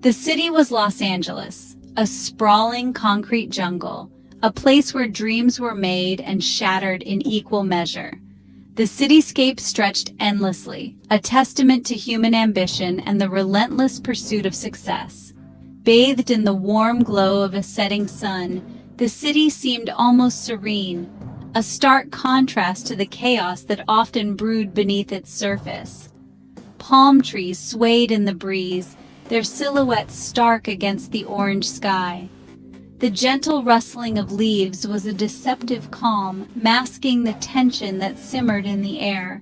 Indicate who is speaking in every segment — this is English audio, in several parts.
Speaker 1: The city was Los Angeles, a sprawling concrete jungle, a place where dreams were made and shattered in equal measure. The cityscape stretched endlessly, a testament to human ambition and the relentless pursuit of success. Bathed in the warm glow of a setting sun, the city seemed almost serene, a stark contrast to the chaos that often brewed beneath its surface. Palm trees swayed in the breeze, their silhouettes stark against the orange sky. The gentle rustling of leaves was a deceptive calm, masking the tension that simmered in the air.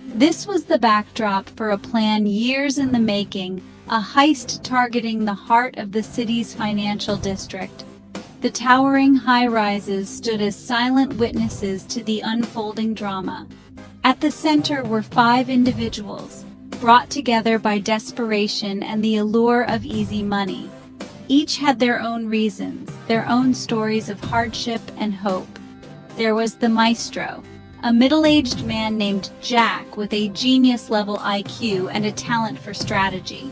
Speaker 1: This was the backdrop for a plan years in the making, a heist targeting the heart of the city's financial district. The towering high-rises stood as silent witnesses to the unfolding drama. At the center were 5 individuals, brought together by desperation and the allure of easy money. Each had their own reasons, their own stories of hardship and hope. There was the maestro, a middle-aged man named Jack with a genius-level IQ and a talent for strategy.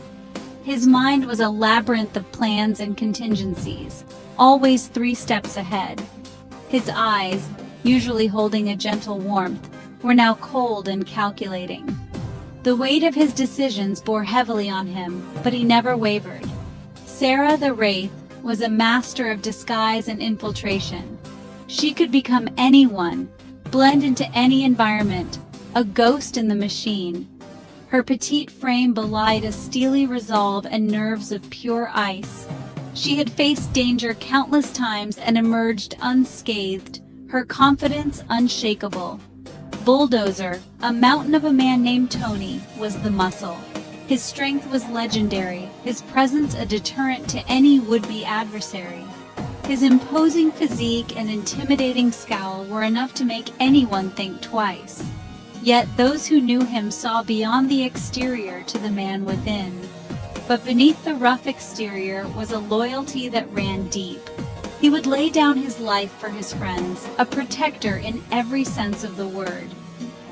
Speaker 1: His mind was a labyrinth of plans and contingencies, always 3 steps ahead. His eyes, usually holding a gentle warmth, were now cold and calculating. The weight of his decisions bore heavily on him, but he never wavered. Sarah the Wraith was a master of disguise and infiltration. She could become anyone, blend into any environment, a ghost in the machine. Her petite frame belied a steely resolve and nerves of pure ice. She had faced danger countless times and emerged unscathed, her confidence unshakable. Bulldozer, a mountain of a man named Tony, was the muscle. His strength was legendary, his presence a deterrent to any would-be adversary. His imposing physique and intimidating scowl were enough to make anyone think twice. Yet those who knew him saw beyond the exterior to the man within. But beneath the rough exterior was a loyalty that ran deep. He would lay down his life for his friends, a protector in every sense of the word.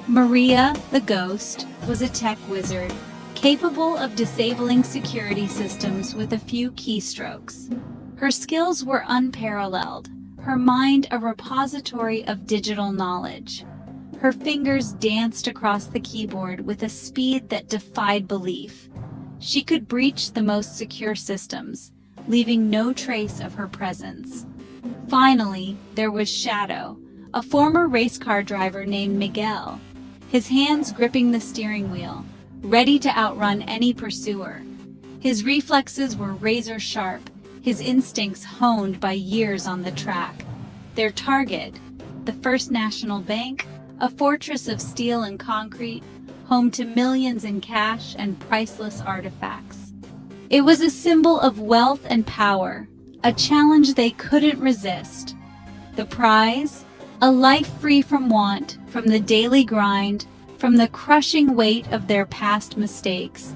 Speaker 1: Maria, the ghost, was a tech wizard, capable of disabling security systems with a few keystrokes. Her skills were unparalleled, her mind a repository of digital knowledge. Her fingers danced across the keyboard with a speed that defied belief. She could breach the most secure systems, leaving no trace of her presence. Finally, there was Shadow, a former race car driver named Miguel, his hands gripping the steering wheel, ready to outrun any pursuer. His reflexes were razor sharp, his instincts honed by years on the track. Their target, the First National Bank, a fortress of steel and concrete, home to millions in cash and priceless artifacts. It was a symbol of wealth and power, a challenge they couldn't resist. The prize? A life free from want, from the daily grind, from the crushing weight of their past mistakes.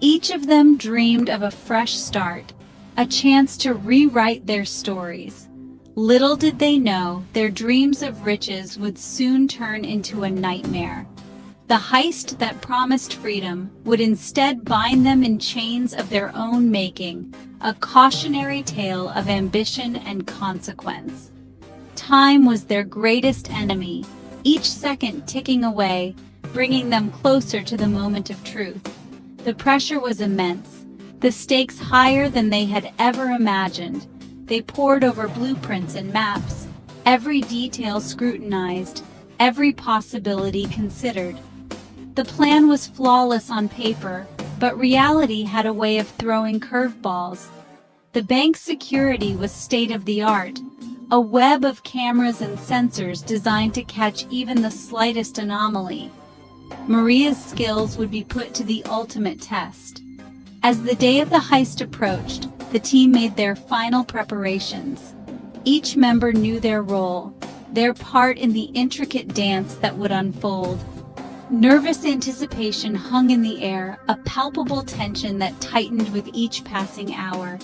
Speaker 1: Each of them dreamed of a fresh start, a chance to rewrite their stories. Little did they know their dreams of riches would soon turn into a nightmare. The heist that promised freedom would instead bind them in chains of their own making, a cautionary tale of ambition and consequence. Time was their greatest enemy, each second ticking away, bringing them closer to the moment of truth. The pressure was immense, the stakes higher than they had ever imagined. They pored over blueprints and maps, every detail scrutinized, every possibility considered. The plan was flawless on paper, but reality had a way of throwing curveballs. The bank's security was state-of-the-art, a web of cameras and sensors designed to catch even the slightest anomaly. Maria's skills would be put to the ultimate test. As the day of the heist approached, the team made their final preparations. Each member knew their role, their part in the intricate dance that would unfold. Nervous anticipation hung in the air, a palpable tension that tightened with each passing hour.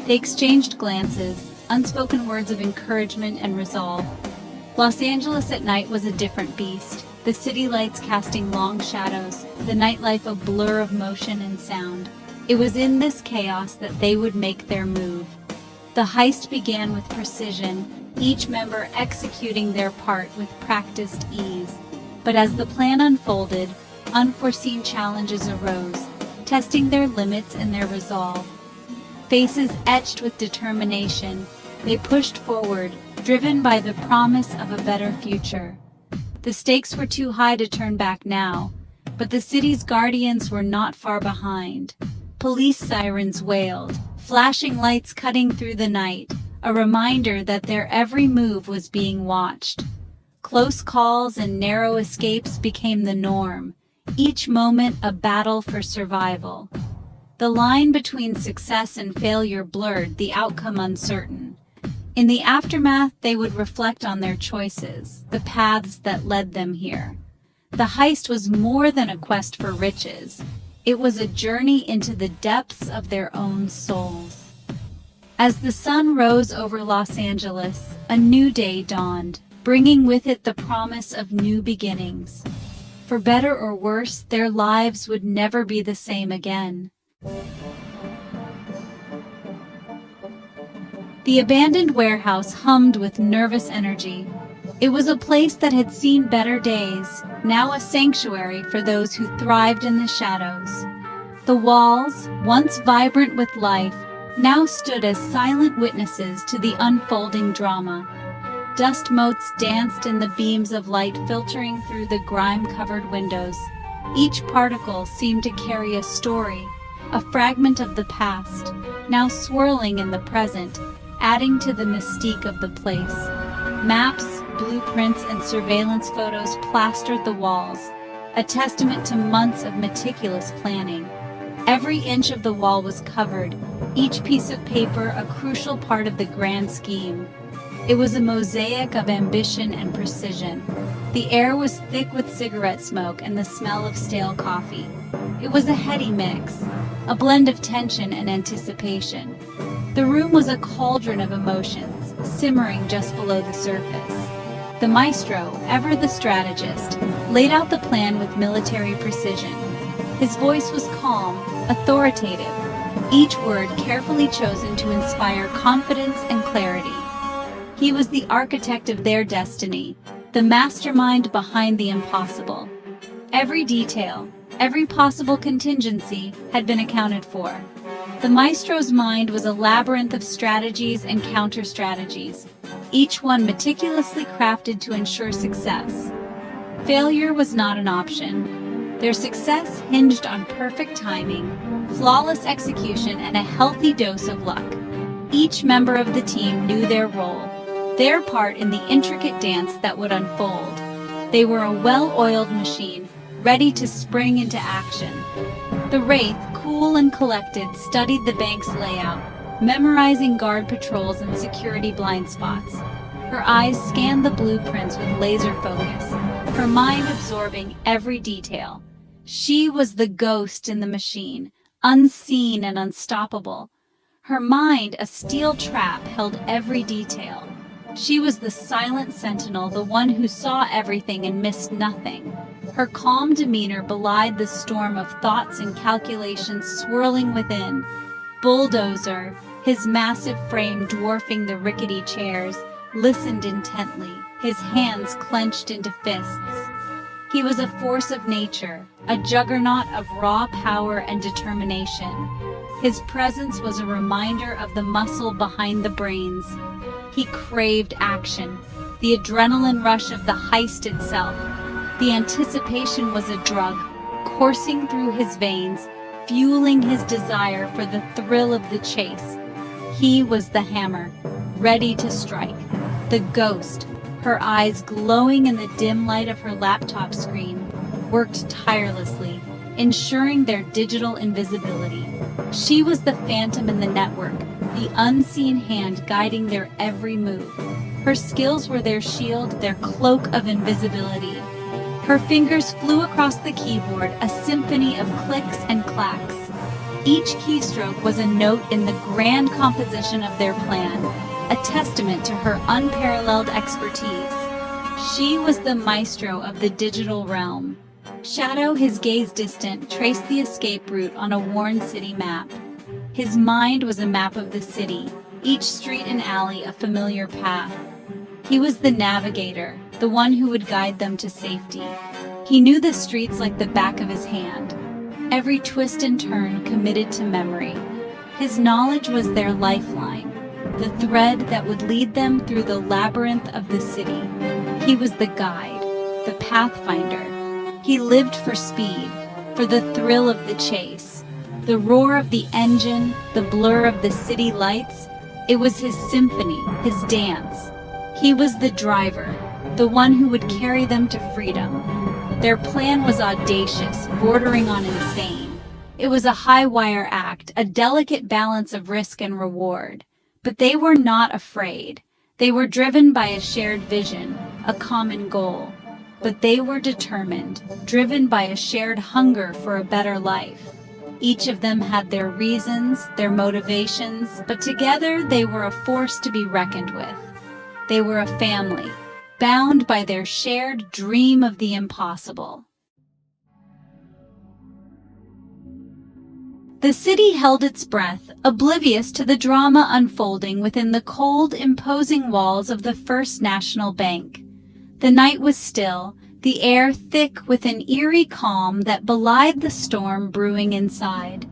Speaker 1: They exchanged glances, unspoken words of encouragement and resolve. Los Angeles at night was a different beast, the city lights casting long shadows, the nightlife a blur of motion and sound. It was in this chaos that they would make their move. The heist began with precision, each member executing their part with practiced ease. But as the plan unfolded, unforeseen challenges arose, testing their limits and their resolve. Faces etched with determination, they pushed forward, driven by the promise of a better future. The stakes were too high to turn back now, but the city's guardians were not far behind. Police sirens wailed, flashing lights cutting through the night, a reminder that their every move was being watched. Close calls and narrow escapes became the norm, each moment a battle for survival. The line between success and failure blurred, the outcome uncertain. In the aftermath, they would reflect on their choices, the paths that led them here. The heist was more than a quest for riches. It was a journey into the depths of their own souls. As the sun rose over Los Angeles, a new day dawned, bringing with it the promise of new beginnings. For better or worse, their lives would never be the same again. The abandoned warehouse hummed with nervous energy. It was a place that had seen better days, now a sanctuary for those who thrived in the shadows. The walls, once vibrant with life, now stood as silent witnesses to the unfolding drama. Dust motes danced in the beams of light filtering through the grime-covered windows. Each particle seemed to carry a story, a fragment of the past, now swirling in the present, adding to the mystique of the place. Maps, blueprints, and surveillance photos plastered the walls, a testament to months of meticulous planning. Every inch of the wall was covered, each piece of paper a crucial part of the grand scheme. It was a mosaic of ambition and precision. The air was thick with cigarette smoke and the smell of stale coffee. It was a heady mix, a blend of tension and anticipation. The room was a cauldron of emotions, simmering just below the surface. The maestro, ever the strategist, laid out the plan with military precision. His voice was calm, authoritative, each word carefully chosen to inspire confidence and clarity. He was the architect of their destiny, the mastermind behind the impossible. Every detail, every possible contingency had been accounted for. The maestro's mind was a labyrinth of strategies and counter-strategies, each one meticulously crafted to ensure success. Failure was not an option. Their success hinged on perfect timing, flawless execution, and a healthy dose of luck. Each member of the team knew their role, their part in the intricate dance that would unfold. They were a well-oiled machine, ready to spring into action. The Wraith, cool and collected, studied the bank's layout, memorizing guard patrols and security blind spots. Her eyes scanned the blueprints with laser focus, her mind absorbing every detail. She was the ghost in the machine, unseen and unstoppable. Her mind, a steel trap, held every detail. She was the silent sentinel, the one who saw everything and missed nothing. Her calm demeanor belied the storm of thoughts and calculations swirling within. Bulldozer, his massive frame dwarfing the rickety chairs, listened intently, his hands clenched into fists. He was a force of nature, a juggernaut of raw power and determination. His presence was a reminder of the muscle behind the brains. He craved action, the adrenaline rush of the heist itself. The anticipation was a drug, coursing through his veins, fueling his desire for the thrill of the chase. He was the hammer, ready to strike. The ghost, her eyes glowing in the dim light of her laptop screen, worked tirelessly, ensuring their digital invisibility. She was the phantom in the network, the unseen hand guiding their every move. Her skills were their shield, their cloak of invisibility. Her fingers flew across the keyboard, a symphony of clicks and clacks. Each keystroke was a note in the grand composition of their plan, a testament to her unparalleled expertise. She was the maestro of the digital realm. Shadow, his gaze distant, traced the escape route on a worn city map. His mind was a map of the city, each street and alley a familiar path. He was the navigator, the one who would guide them to safety. He knew the streets like the back of his hand, every twist and turn committed to memory. His knowledge was their lifeline, the thread that would lead them through the labyrinth of the city. He was the guide, the pathfinder. He lived for speed, for the thrill of the chase, the roar of the engine, the blur of the city lights. It was his symphony, his dance. He was the driver, the one who would carry them to freedom. Their plan was audacious, bordering on insane. It was a high-wire act, a delicate balance of risk and reward. But they were not afraid. They were driven by a shared vision, a common goal. But they were determined, driven by a shared hunger for a better life. Each of them had their reasons, their motivations, but together they were a force to be reckoned with. They were a family, bound by their shared dream of the impossible. The city held its breath, oblivious to the drama unfolding within the cold, imposing walls of the First National Bank. The night was still, the air thick with an eerie calm that belied the storm brewing inside.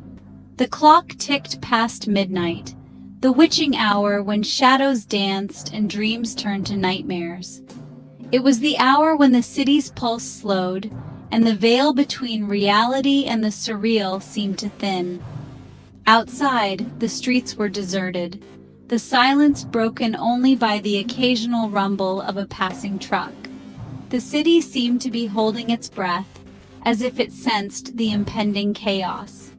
Speaker 1: The clock ticked past midnight, the witching hour when shadows danced and dreams turned to nightmares. It was the hour when the city's pulse slowed, and the veil between reality and the surreal seemed to thin. Outside, the streets were deserted, the silence broken only by the occasional rumble of a passing truck. The city seemed to be holding its breath, as if it sensed the impending chaos.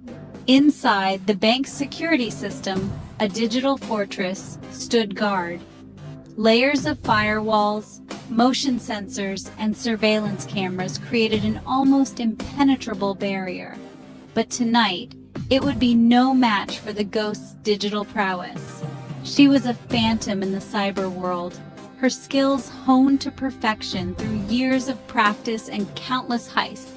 Speaker 1: Inside, the bank's security system, a digital fortress, stood guard. Layers of firewalls, motion sensors, and surveillance cameras created an almost impenetrable barrier. But tonight, it would be no match for the ghost's digital prowess. She was a phantom in the cyber world, her skills honed to perfection through years of practice and countless heists.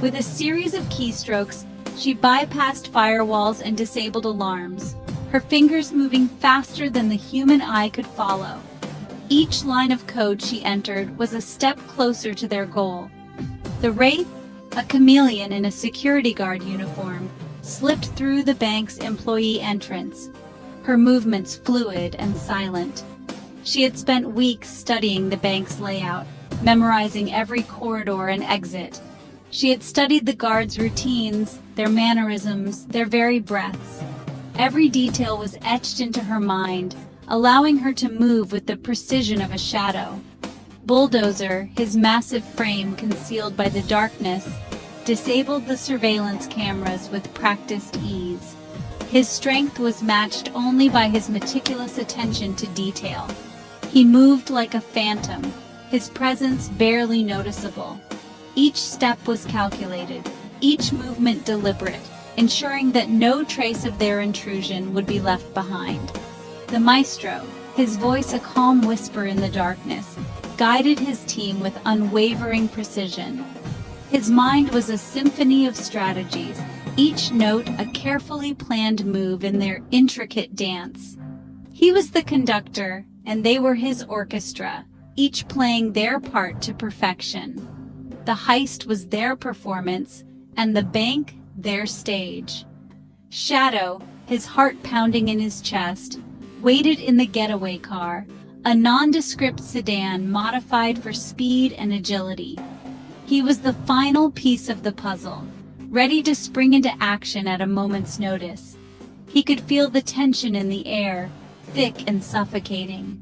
Speaker 1: With a series of keystrokes, she bypassed firewalls and disabled alarms, her fingers moving faster than the human eye could follow. Each line of code she entered was a step closer to their goal. The Wraith, a chameleon in a security guard uniform, slipped through the bank's employee entrance, her movements fluid and silent. She had spent weeks studying the bank's layout, memorizing every corridor and exit. She had studied the guards' routines, their mannerisms, their very breaths. Every detail was etched into her mind, allowing her to move with the precision of a shadow. Bulldozer, his massive frame concealed by the darkness, disabled the surveillance cameras with practiced ease. His strength was matched only by his meticulous attention to detail. He moved like a phantom, his presence barely noticeable. Each step was calculated, each movement deliberate, ensuring that no trace of their intrusion would be left behind. The maestro, his voice a calm whisper in the darkness, guided his team with unwavering precision. His mind was a symphony of strategies, each note a carefully planned move in their intricate dance. He was the conductor, and they were his orchestra, each playing their part to perfection. The heist was their performance, and the bank their stage. Shadow, his heart pounding in his chest, waited in the getaway car, a nondescript sedan modified for speed and agility. He was the final piece of the puzzle, ready to spring into action at a moment's notice. He could feel the tension in the air, thick and suffocating.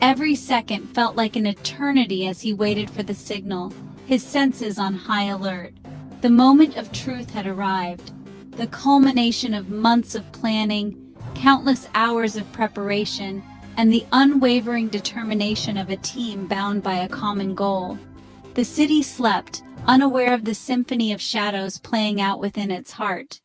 Speaker 1: Every second felt like an eternity as he waited for the signal, his senses on high alert. The moment of truth had arrived, the culmination of months of planning, countless hours of preparation, and the unwavering determination of a team bound by a common goal. The city slept, unaware of the symphony of shadows playing out within its heart.